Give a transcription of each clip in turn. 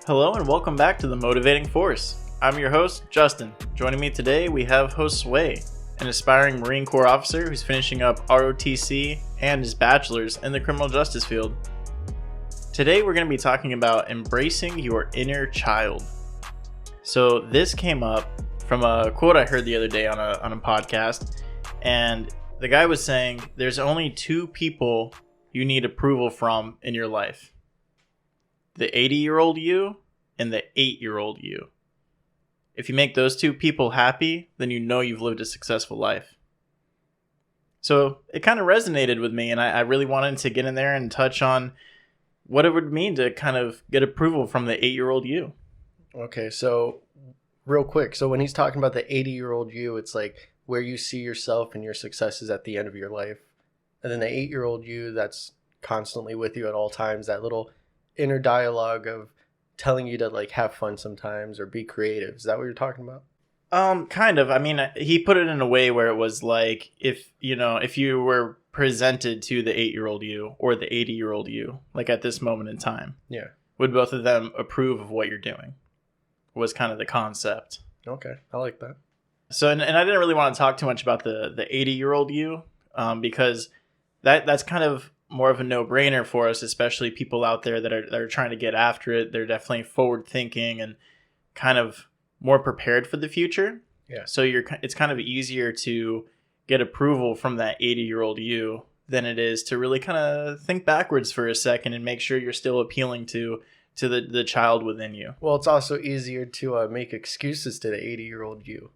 Hello and welcome back to The Motivating Force. I'm your host, Justin. Joining me today, we have Josue, an aspiring Marine Corps officer who's finishing up ROTC and his bachelor's in the criminal justice field. Today, we're going to be talking about embracing your inner child. So this came up from a quote I heard the other day on a podcast, and the guy was saying there's only two people you need approval from in your life. The 80-year-old you and the 8-year-old you. If you make those two people happy, then you know you've lived a successful life. So it kind of resonated with me, and I really wanted to get in there and touch on what it would mean to kind of get approval from the 8-year-old you. Okay, so real quick. So when he's talking about the 80-year-old you, it's like where you see yourself and your successes at the end of your life. And then the 8-year-old you that's constantly with you at all times, that little inner dialogue of telling you to like have fun sometimes or be creative. Is that what you're talking about? Kind of. I mean, he put it in a way where it was like if you were presented to the 8-year-old you or the 80-year-old you, like at this moment in time, yeah, would both of them approve of what you're doing? Was kind of the concept. Okay, I like that. So, and I didn't really want to talk too much about the 80-year-old you, because that's kind of more of a no-brainer for us, especially people out there that are trying to get after it. They're definitely forward-thinking and kind of more prepared for the future. Yeah. So it's kind of easier to get approval from that 80-year-old you than it is to really kind of think backwards for a second and make sure you're still appealing to the child within you. Well, it's also easier to make excuses to the 80-year-old you,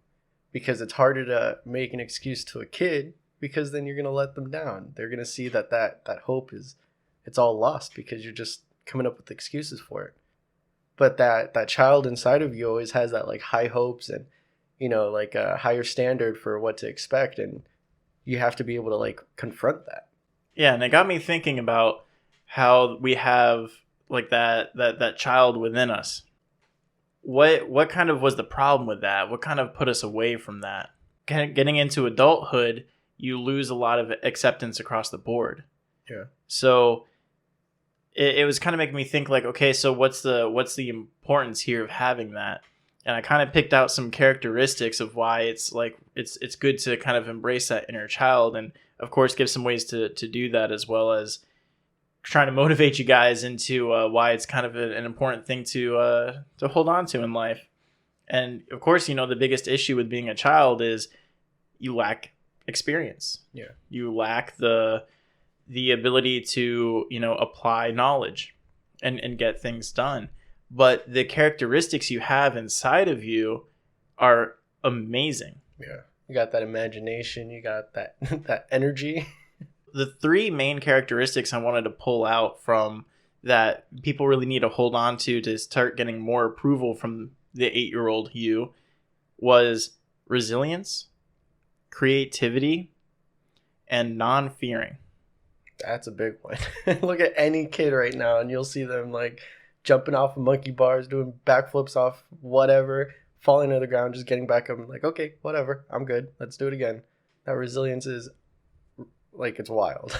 because it's harder to make an excuse to a kid, because then you're going to let them down. They're going to see that hope it's all lost because you're just coming up with excuses for it. But that child inside of you always has that like high hopes and, like a higher standard for what to expect. And you have to be able to like confront that. Yeah. And it got me thinking about how we have like that child within us. What kind of was the problem with that? What kind of put us away from that? Getting into adulthood, you lose a lot of acceptance across the board. Yeah. So it was kind of making me think like, okay, so what's the importance here of having that? And I kind of picked out some characteristics of why it's like it's good to kind of embrace that inner child, and of course give some ways to do that, as well as trying to motivate you guys into why it's kind of an important thing to hold on to in life. And of course, the biggest issue with being a child is you lack experience. Yeah. You lack the ability to, apply knowledge and get things done. But the characteristics you have inside of you are amazing. Yeah. You got that imagination, you got that that energy. The three main characteristics I wanted to pull out from that people really need to hold on to start getting more approval from the 8-year-old you was resilience, creativity, and non-fearing. That's a big one. Look at any kid right now and you'll see them like jumping off of monkey bars, doing backflips off whatever, falling to the ground, just getting back up and like, okay, whatever, I'm good. Let's do it again. That resilience is like, it's wild.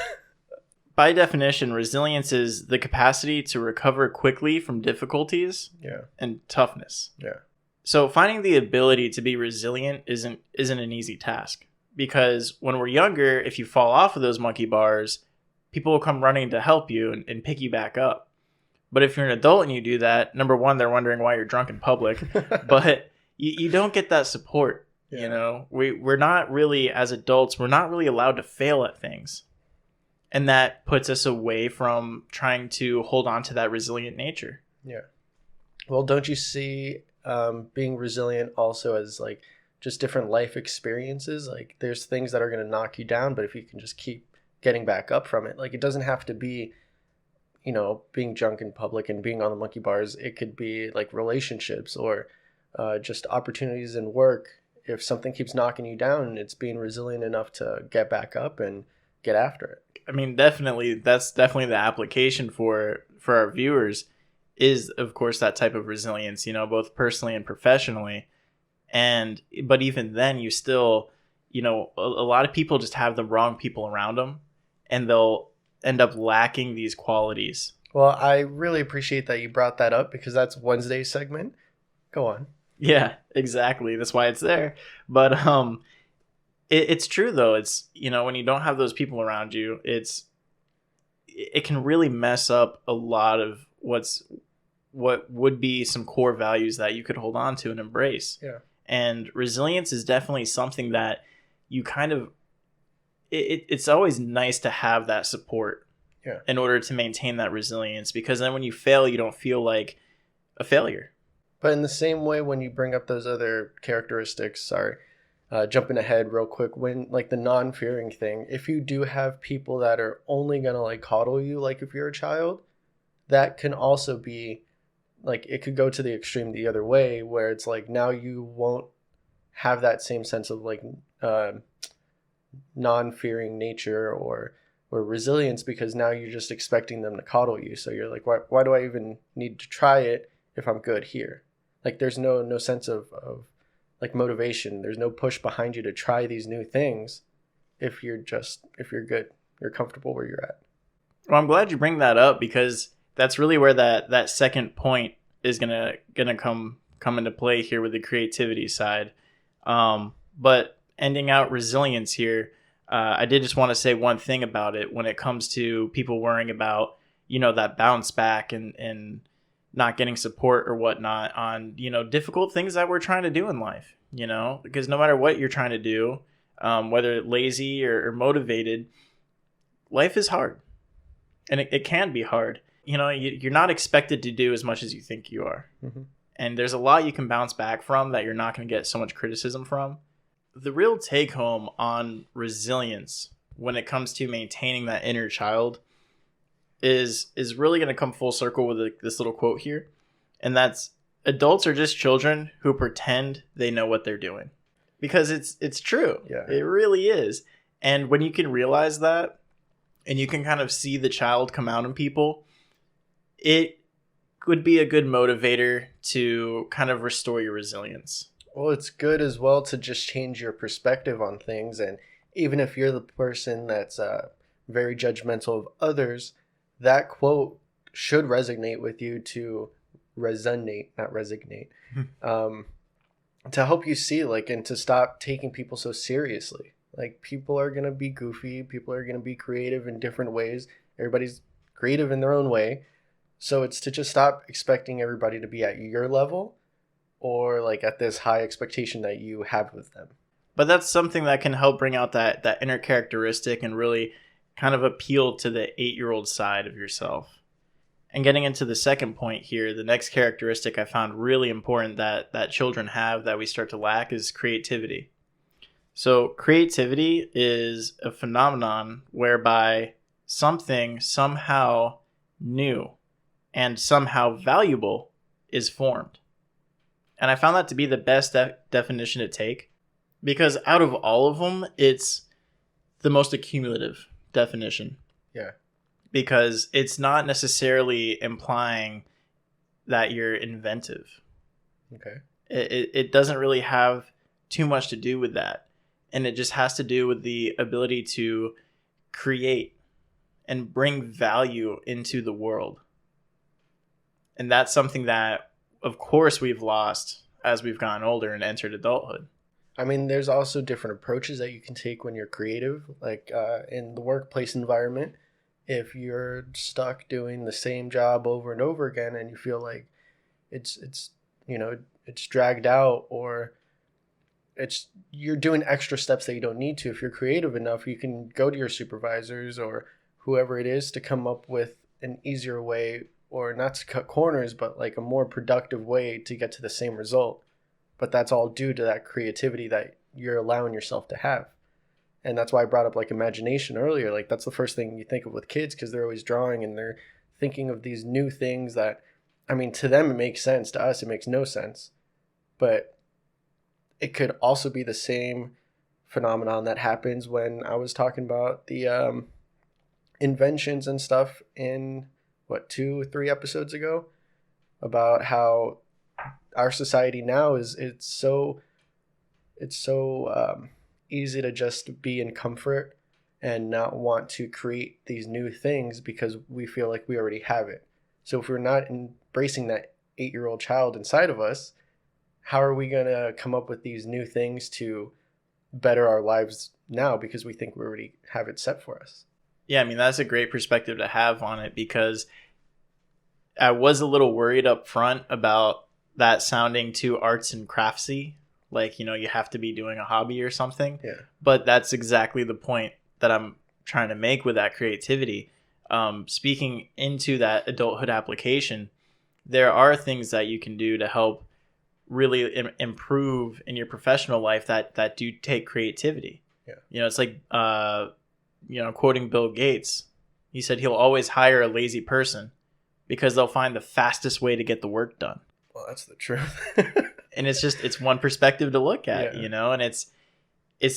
By definition, resilience is the capacity to recover quickly from difficulties. Yeah. And toughness. Yeah. So finding the ability to be resilient isn't an easy task, because when we're younger, if you fall off of those monkey bars, people will come running to help you and pick you back up. But if you're an adult and you do that, number one, they're wondering why you're drunk in public, but you don't get that support. Yeah. We're not really, as adults, we're not really allowed to fail at things. And that puts us away from trying to hold on to that resilient nature. Yeah. Well, don't you see being resilient also as like just different life experiences? Like there's things that are going to knock you down, but if you can just keep getting back up from it, like it doesn't have to be, being drunk in public and being on the monkey bars. It could be like relationships or just opportunities in work. If something keeps knocking you down, it's being resilient enough to get back up and get after it. I mean, definitely, that's definitely the application for our viewers is, of course, that type of resilience, both personally and professionally. But even then, you still, a lot of people just have the wrong people around them, and they'll end up lacking these qualities. Well, I really appreciate that you brought that up because that's Wednesday's segment. Go on. Yeah, exactly. That's why it's there. But it's true though. It's, when you don't have those people around you, it can really mess up a lot of what would be some core values that you could hold on to and embrace. Yeah. And resilience is definitely something that you kind of it's always nice to have that support. Yeah. In order to maintain that resilience, because then when you fail, you don't feel like a failure. But in the same way, when you bring up those other characteristics, jumping ahead real quick, when like the non-fearing thing, if you do have people that are only gonna like coddle you, like if you're a child, that can also be like, it could go to the extreme the other way, where it's like now you won't have that same sense of like non-fearing nature or resilience, because now you're just expecting them to coddle you. So you're like, why do I even need to try it if I'm good here? Like there's no sense of like motivation. There's no push behind you to try these new things if you're good, you're comfortable where you're at. Well, I'm glad you bring that up, because that's really where that second point is gonna come into play here with the creativity side. But ending out resilience here, I did just want to say one thing about it when it comes to people worrying about, that bounce back and not getting support or whatnot on, difficult things that we're trying to do in life, because no matter what you're trying to do, whether lazy or motivated, life is hard, and it can be hard. You're not expected to do as much as you think you are. Mm-hmm. And there's a lot you can bounce back from that you're not going to get so much criticism from. The real take home on resilience when it comes to maintaining that inner child is really going to come full circle with this little quote here. And that's, adults are just children who pretend they know what they're doing. Because it's true. Yeah. It really is. And when you can realize that, and you can kind of see the child come out in people, it would be a good motivator to kind of restore your resilience. Well, it's good as well to just change your perspective on things. And even if you're the person that's very judgmental of others, that quote should resonate with you, to resonate, not resignate, to help you see, like, and to stop taking people so seriously. Like, people are going to be goofy. People are going to be creative in different ways. Everybody's creative in their own way. So it's to just stop expecting everybody to be at your level, or like at this high expectation that you have with them. But that's something that can help bring out that inner characteristic and really kind of appeal to the 8-year-old side of yourself. And getting into the second point here, the next characteristic I found really important that children have that we start to lack is creativity. So creativity is a phenomenon whereby something somehow new and somehow valuable is formed. And I found that to be the best definition to take, because out of all of them, it's the most accumulative definition. Yeah. Because it's not necessarily implying that you're inventive. Okay. It doesn't really have too much to do with that. And it just has to do with the ability to create and bring value into the world. And that's something that, of course, we've lost as we've gotten older and entered adulthood. I mean, there's also different approaches that you can take when you're creative, like in the workplace environment. If you're stuck doing the same job over and over again and you feel like it's dragged out, or you're doing extra steps that you don't need to. If you're creative enough, you can go to your supervisors or whoever it is to come up with an easier way, or not to cut corners, but like a more productive way to get to the same result. But that's all due to that creativity that you're allowing yourself to have. And that's why I brought up like imagination earlier. Like that's the first thing you think of with kids, because they're always drawing and they're thinking of these new things that, I mean, to them it makes sense. To us it makes no sense. But it could also be the same phenomenon that happens when I was talking about the inventions and stuff in 2-3 episodes ago, about how our society now it's so easy to just be in comfort and not want to create these new things because we feel like we already have it. So if we're not embracing that 8-year-old child inside of us, how are we going to come up with these new things to better our lives now, because we think we already have it set for us? Yeah, I mean, that's a great perspective to have on it, because I was a little worried up front about that sounding too arts and craftsy, like, you know, you have to be doing a hobby or something. Yeah. But that's exactly the point that I'm trying to make with that creativity. Speaking into that adulthood application, there are things that you can do to help really improve in your professional life that do take creativity. Yeah. You know, it's like, you know, quoting Bill Gates, he said he'll always hire a lazy person because they'll find the fastest way to get the work done. Well, that's the truth. And it's one perspective to look at, Yeah. you know, and it's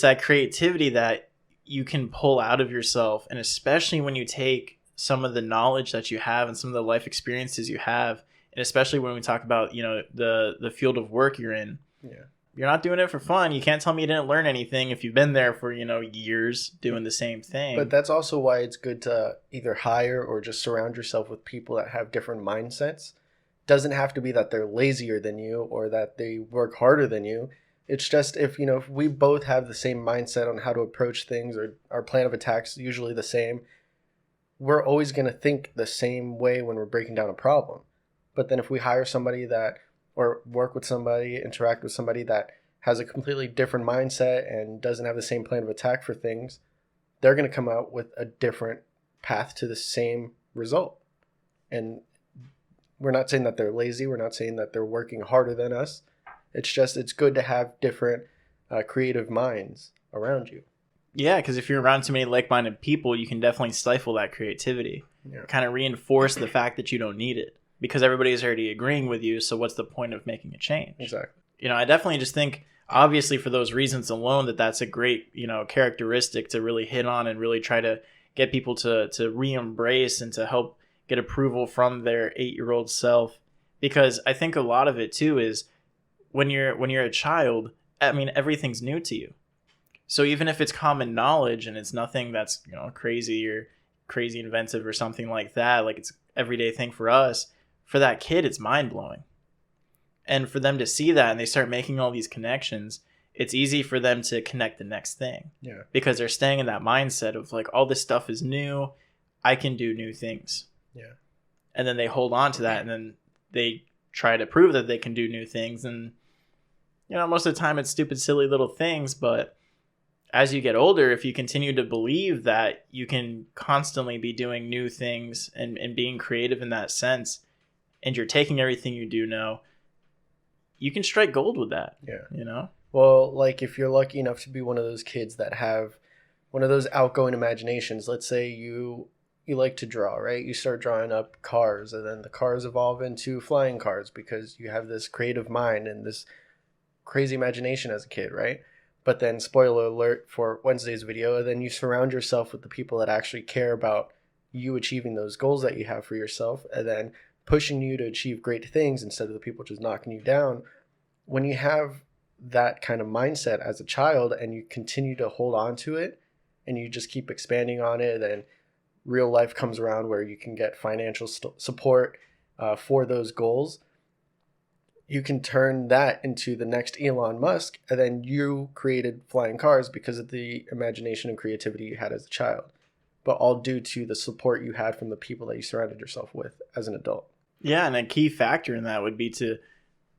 that creativity that you can pull out of yourself. And especially when you take some of the knowledge that you have and some of the life experiences you have, and especially when we talk about, you know, the field of work you're in. Yeah. You're not doing it for fun. You can't tell me you didn't learn anything if you've been there for, you know, years doing the same thing. But that's also why it's good to either hire or just surround yourself with people that have different mindsets. Doesn't have to be that they're lazier than you or that they work harder than you. It's just if we both have the same mindset on how to approach things, or our plan of attack's usually the same, we're always going to think the same way when we're breaking down a problem. But then if we hire somebody that, or work with somebody, interact with somebody that has a completely different mindset and doesn't have the same plan of attack for things, they're going to come out with a different path to the same result. And we're not saying that they're lazy. We're not saying that they're working harder than us. It's just, it's good to have different creative minds around you. Yeah, because if you're around too many like-minded people, you can definitely stifle that creativity. Yeah. Kind of reinforce the fact that you don't need it, because everybody's already agreeing with you. So what's the point of making a change? Exactly. You know, I definitely just think, obviously, for those reasons alone, that's a great, you know, characteristic to really hit on and really try to get people to re-embrace and to help get approval from their 8-year-old self. Because I think a lot of it too is when you're a child, I mean, everything's new to you. So even if it's common knowledge and it's nothing that's, you know, crazy or crazy inventive or something like that, like it's everyday thing for us, for that kid, it's mind blowing. And for them to see that and they start making all these connections, it's easy for them to connect the next thing. Yeah. Because they're staying in that mindset of like, all this stuff is new. I can do new things. Yeah. And then they hold on to that, and then they try to prove that they can do new things. And, you know, most of the time it's stupid, silly little things. But as you get older, if you continue to believe that you can constantly be doing new things and being creative in that sense, and you're taking everything you do know, you can strike gold with that. Yeah. You know? Well, like if you're lucky enough to be one of those kids that have one of those outgoing imaginations, let's say you like to draw, right? You start drawing up cars, and then the cars evolve into flying cars because you have this creative mind and this crazy imagination as a kid, right? But then, spoiler alert for Wednesday's video, then you surround yourself with the people that actually care about you achieving those goals that you have for yourself, and then pushing you to achieve great things instead of the people just knocking you down. When you have that kind of mindset as a child and you continue to hold on to it and you just keep expanding on it, and real life comes around where you can get financial support for those goals, you can turn that into the next Elon Musk, and then you created flying cars because of the imagination and creativity you had as a child, but all due to the support you had from the people that you surrounded yourself with as an adult. Yeah, and a key factor in that would be to,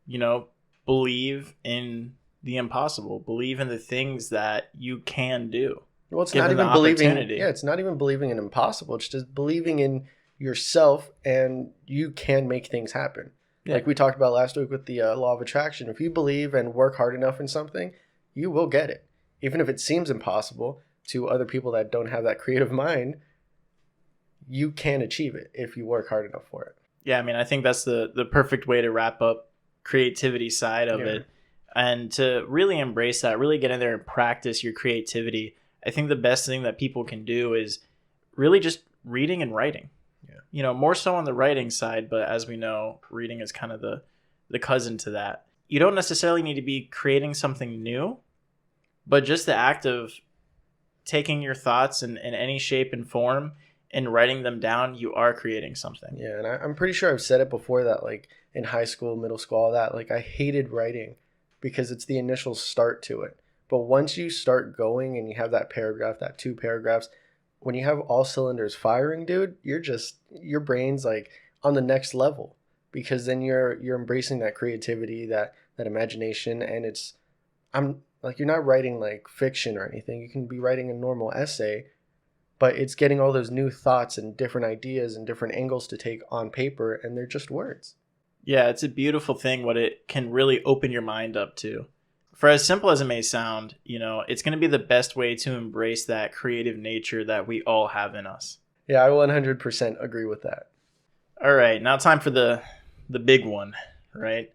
you know, believe in the impossible, believe in the things that you can do. Well, it's Given not even the believing. opportunity. Yeah, it's not even believing in impossible. It's just believing in yourself, and you can make things happen. Yeah. Like we talked about last week with the law of attraction. If you believe and work hard enough in something, you will get it. Even if it seems impossible to other people that don't have that creative mind, you can achieve it if you work hard enough for it. Yeah, I mean, I think that's the perfect way to wrap up creativity side of Yeah. it. And to really embrace that, really get in there and practice your creativity. I think the best thing that people can do is really just reading and writing. Yeah. You know, more so on the writing side, but as we know, reading is kind of the cousin to that. You don't necessarily need to be creating something new, but just the act of taking your thoughts in any shape and form and writing them down, you are creating something. Yeah, and I'm pretty sure I've said it before that, like, in high school, middle school, all that, like, I hated writing because it's the initial start to it. But once you start going and you have that paragraph, that 2 paragraphs, when you have all cylinders firing, dude, your brain's like on the next level, because then you're embracing that creativity, that imagination, and I'm like, you're not writing like fiction or anything. You can be writing a normal essay, but it's getting all those new thoughts and different ideas and different angles to take on paper, and they're just words. Yeah, it's a beautiful thing what it can really open your mind up to. For as simple as it may sound, it's going to be the best way to embrace that creative nature that we all have in us. Yeah, I 100% agree with that. All right, now time for the big one, right?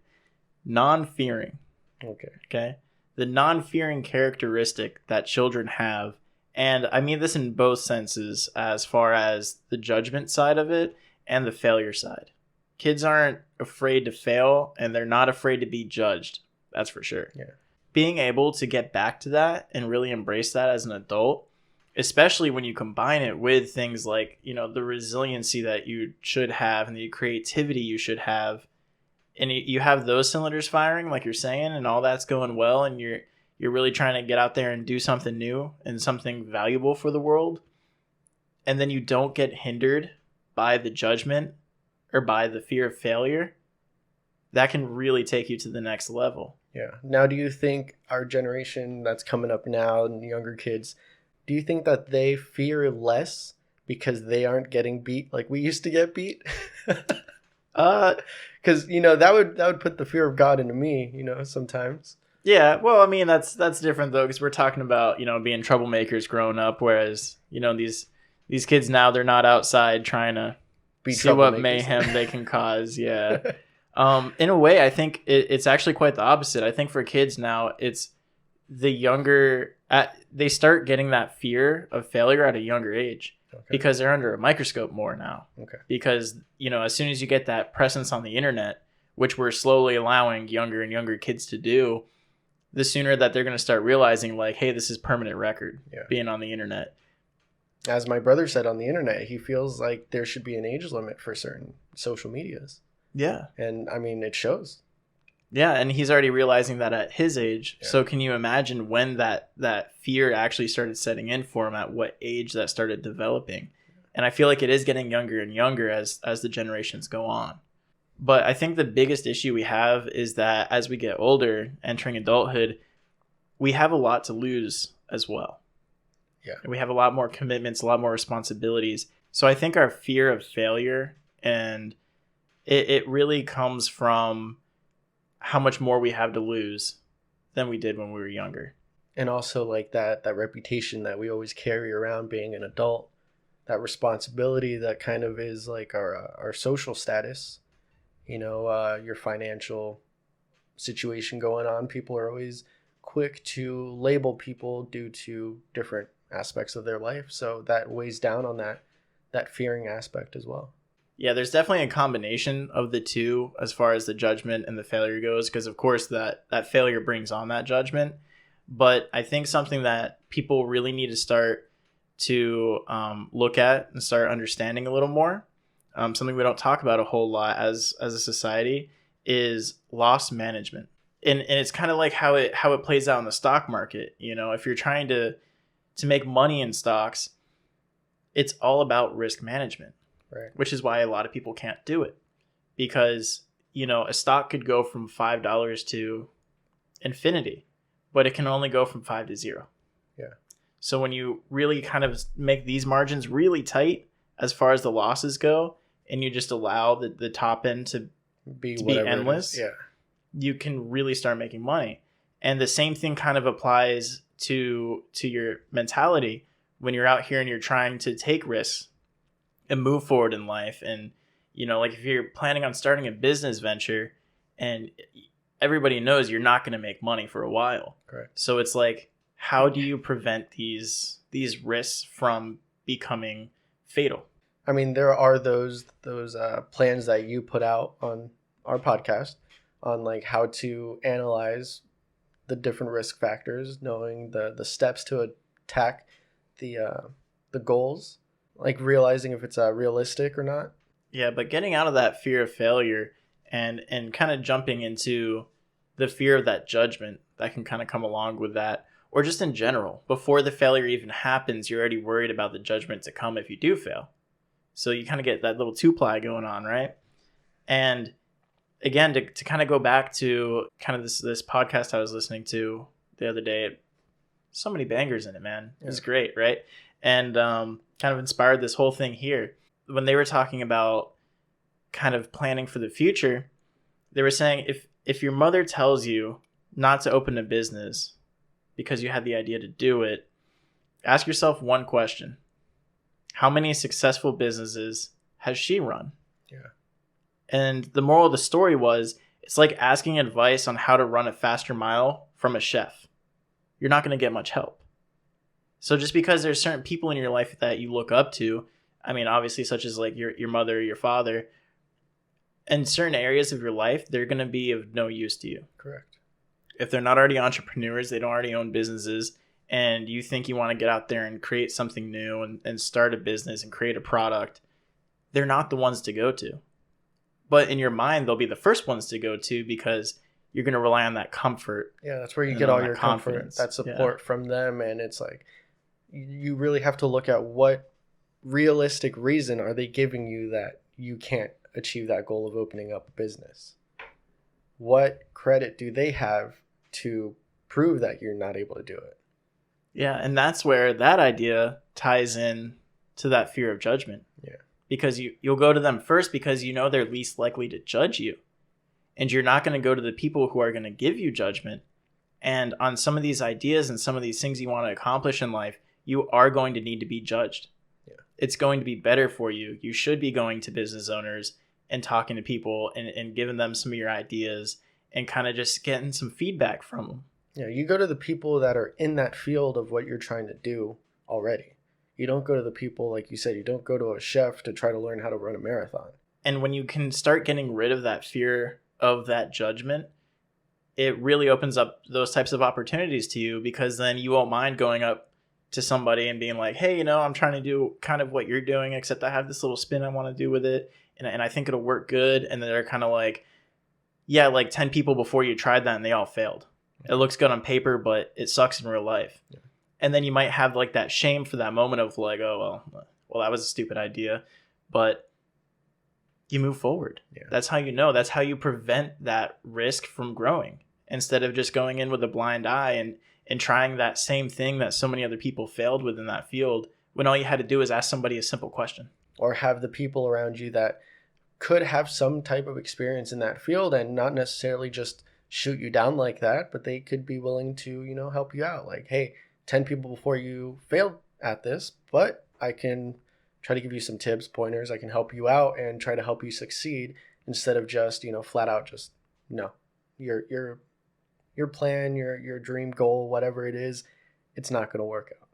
Non-fearing. Okay. The non-fearing characteristic that children have, and I mean this in both senses, as far as the judgment side of it and the failure side. Kids aren't afraid to fail, and they're not afraid to be judged. That's for sure. Yeah. Being able to get back to that and really embrace that as an adult, especially when you combine it with things like, the resiliency that you should have and the creativity you should have, and you have those cylinders firing, like you're saying, and all that's going well, and you're really trying to get out there and do something new and something valuable for the world, and then you don't get hindered by the judgment or by the fear of failure, that can really take you to the next level. Yeah. Now, do you think our generation that's coming up now and younger kids, do you think that they fear less because they aren't getting beat like we used to get beat? Because that would put the fear of God into me, sometimes. Yeah, well, I mean that's different though, because we're talking about being troublemakers growing up, whereas these kids now, they're not outside trying to see what mayhem they can cause. Yeah. In a way, I think it's actually quite the opposite. I think for kids now, it's the younger, they start getting that fear of failure at a younger age. Okay. Because they're under a microscope more now. Okay. Because, as soon as you get that presence on the internet, which we're slowly allowing younger and younger kids to do, the sooner that they're going to start realizing, like, hey, this is permanent record, being on the internet. As my brother said on the internet, he feels like there should be an age limit for certain social medias. Yeah. And I mean, it shows. Yeah, and he's already realizing that at his age. Yeah. So can you imagine when that fear actually started setting in for him, at what age that started developing? And I feel like it is getting younger and younger as the generations go on. But I think the biggest issue we have is that as we get older, entering adulthood, we have a lot to lose as well. Yeah. And we have a lot more commitments, a lot more responsibilities. So I think our fear of failure, and it really comes from how much more we have to lose than we did when we were younger. And also like that reputation that we always carry around being an adult, that responsibility that kind of is like our social status, your financial situation going on. People are always quick to label people due to different aspects of their life. So that weighs down on that fearing aspect as well. Yeah, there's definitely a combination of the two as far as the judgment and the failure goes, because of course that failure brings on that judgment. But I think something that people really need to start to look at and start understanding a little more, something we don't talk about a whole lot as a society, is loss management. And it's kind of like how it plays out in the stock market. If you're trying to make money in stocks, it's all about risk management. Right. Which is why a lot of people can't do it, because a stock could go from $5 to infinity, but it can only go from 5 to 0. Yeah. So when you really kind of make these margins really tight as far as the losses go, and you just allow the top end to be endless, you can really start making money. And the same thing kind of applies to your mentality when you're out here and you're trying to take risks and move forward in life. And like if you're planning on starting a business venture, and everybody knows you're not going to make money for a while. Correct. So it's like, how do you prevent these risks from becoming fatal? I mean, there are those plans that you put out on our podcast on like how to analyze the different risk factors, knowing the steps to attack the goals. Like realizing if it's realistic or not. Yeah, but getting out of that fear of failure and kind of jumping into the fear of that judgment that can kind of come along with that, or just in general, before the failure even happens, you're already worried about the judgment to come if you do fail. So you kind of get that little two-ply going on, right? And again, to kind of go back to kind of this podcast I was listening to the other day, so many bangers in it, man. It was great, right? And kind of inspired this whole thing here. When they were talking about kind of planning for the future, they were saying if your mother tells you not to open a business because you had the idea to do it, ask yourself one question. How many successful businesses has she run? Yeah. And the moral of the story was, it's like asking advice on how to run a faster mile from a chef. You're not going to get much help. So just because there's certain people in your life that you look up to, I mean, obviously such as like your mother or your father, in certain areas of your life, they're going to be of no use to you. Correct. If they're not already entrepreneurs, they don't already own businesses, and you think you want to get out there and create something new and start a business and create a product, they're not the ones to go to. But in your mind, they'll be the first ones to go to because you're going to rely on that comfort. Yeah, that's where you get all your comfort, that support from them. And it's like, you really have to look at what realistic reason are they giving you that you can't achieve that goal of opening up a business? What credit do they have to prove that you're not able to do it? Yeah, and that's where that idea ties in to that fear of judgment. Yeah. Because you'll go to them first because you know they're least likely to judge you. And you're not going to go to the people who are going to give you judgment. And on some of these ideas and some of these things you want to accomplish in life, you are going to need to be judged. Yeah. It's going to be better for you. You should be going to business owners and talking to people and giving them some of your ideas and kind of just getting some feedback from them. Yeah, you go to the people that are in that field of what you're trying to do already. You don't go to the people, like you said, you don't go to a chef to try to learn how to run a marathon. And when you can start getting rid of that fear of that judgment, it really opens up those types of opportunities to you, because then you won't mind going up to somebody and being like, hey, I'm trying to do kind of what you're doing, except I have this little spin I want to do with it. And I think it'll work good. And then they're kind of like, yeah, like 10 people before you tried that and they all failed. It looks good on paper, but it sucks in real life. Yeah. And then you might have like that shame for that moment of like, oh, well, that was a stupid idea. But you move forward. Yeah. That's how you know. That's how you prevent that risk from growing, instead of just going in with a blind eye and trying that same thing that so many other people failed with in that field, when all you had to do is ask somebody a simple question. Or have the people around you that could have some type of experience in that field and not necessarily just shoot you down like that, but they could be willing to, help you out. Like, hey, 10 people before you failed at this, but I can try to give you some tips, pointers. I can help you out and try to help you succeed, instead of just, flat out just, no, your plan, your dream goal, whatever it is, it's not going to work out,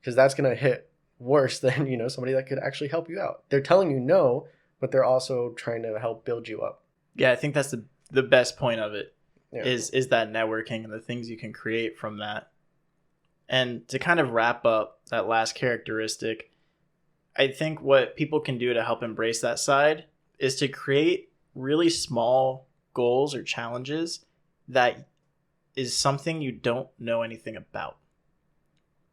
because that's going to hit worse than, somebody that could actually help you out. They're telling you no, but they're also trying to help build you up. Yeah, I think that's the best point of it. Yeah. is that networking and the things you can create from that. And to kind of wrap up that last characteristic, I think what people can do to help embrace that side is to create really small goals or challenges that is something you don't know anything about.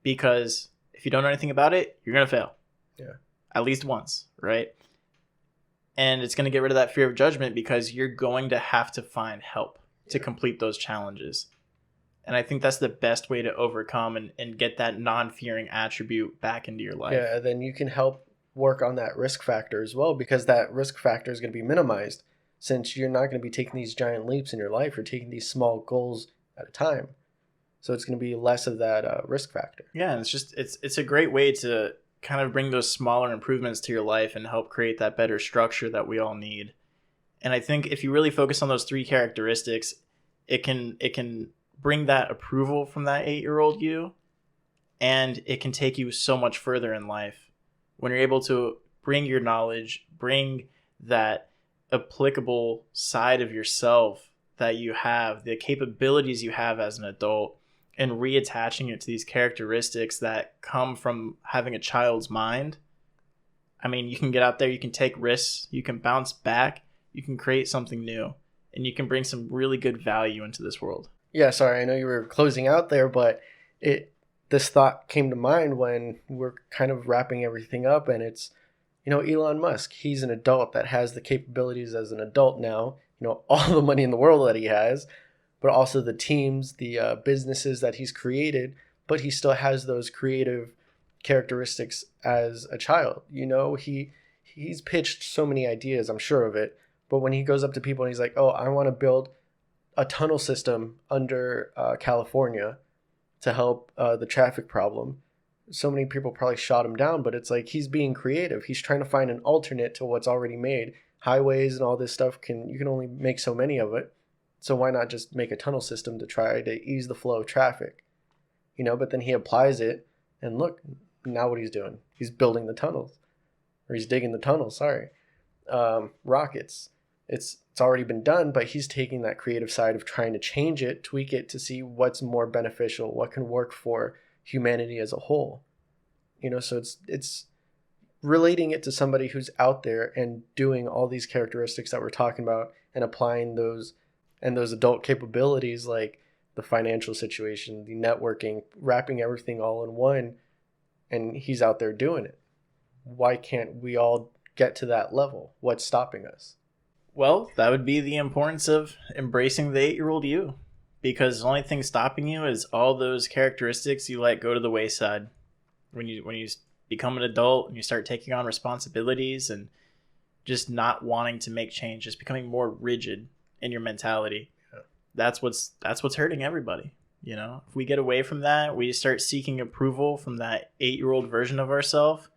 Because if you don't know anything about it, you're going to fail. Yeah. At least once, right? And it's going to get rid of that fear of judgment, because you're going to have to find help to complete those challenges. And I think that's the best way to overcome and get that non-fearing attribute back into your life. Yeah, then you can help work on that risk factor as well, because that risk factor is going to be minimized, since you're not going to be taking these giant leaps in your life. You're taking these small goals at a time. So it's going to be less of that risk factor. Yeah, and it's a great way to kind of bring those smaller improvements to your life and help create that better structure that we all need. And I think if you really focus on those three characteristics, it can bring that approval from that 8-year-old you, and it can take you so much further in life when you're able to bring your knowledge, bring that applicable side of yourself that you have, the capabilities you have as an adult, and reattaching it to these characteristics that come from having a child's mind. I mean, you can get out there, you can take risks, you can bounce back, you can create something new, and you can bring some really good value into this world. Yeah, sorry, I know you were closing out there, but this thought came to mind when we're kind of wrapping everything up, and it's, Elon Musk. He's an adult that has the capabilities as an adult now, all the money in the world that he has, but also the teams, the businesses that he's created, but he still has those creative characteristics as a child. He's pitched so many ideas, I'm sure of it, but when he goes up to people and he's like, oh, I want to build a tunnel system under California to help the traffic problem, so many people probably shot him down, but it's like he's being creative. He's trying to find an alternate to what's already made. Highways and all this stuff, you can only make so many of it, so why not just make a tunnel system to try to ease the flow of traffic? But then he applies it, and look, now what he's doing, he's building the tunnels, or he's digging the tunnels, sorry. Rockets, it's already been done, but he's taking that creative side of trying to change it, tweak it to see what's more beneficial, what can work for humanity as a whole. So it's relating it to somebody who's out there and doing all these characteristics that we're talking about and applying those adult capabilities, like the financial situation, the networking, wrapping everything all in one, and he's out there doing it. Why can't we all get to that level? What's stopping us? Well, that would be the importance of embracing the 8-year-old you, because the only thing stopping you is all those characteristics you let go to the wayside. When you become an adult and you start taking on responsibilities and just not wanting to make change, just becoming more rigid in your mentality. Yeah. That's what's hurting everybody. If we get away from that, we start seeking approval from that 8-year-old version of ourselves.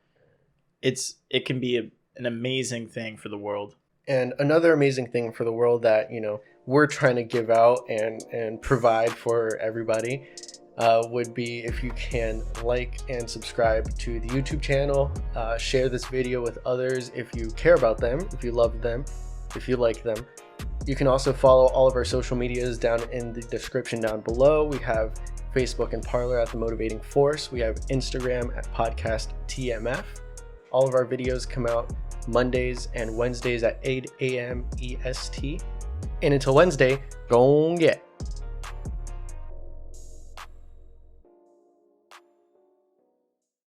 It can be an amazing thing for the world. And another amazing thing for the world that, we're trying to give out and provide for everybody would be if you can like and subscribe to the YouTube channel, share this video with others if you care about them, if you love them, if you like them. You can also follow all of our social medias down in the description down below. We have Facebook and Parler at The Motivating Force. We have Instagram at Podcast TMF. All of our videos come out Mondays and Wednesdays at 8 a.m. EST. And until Wednesday, go get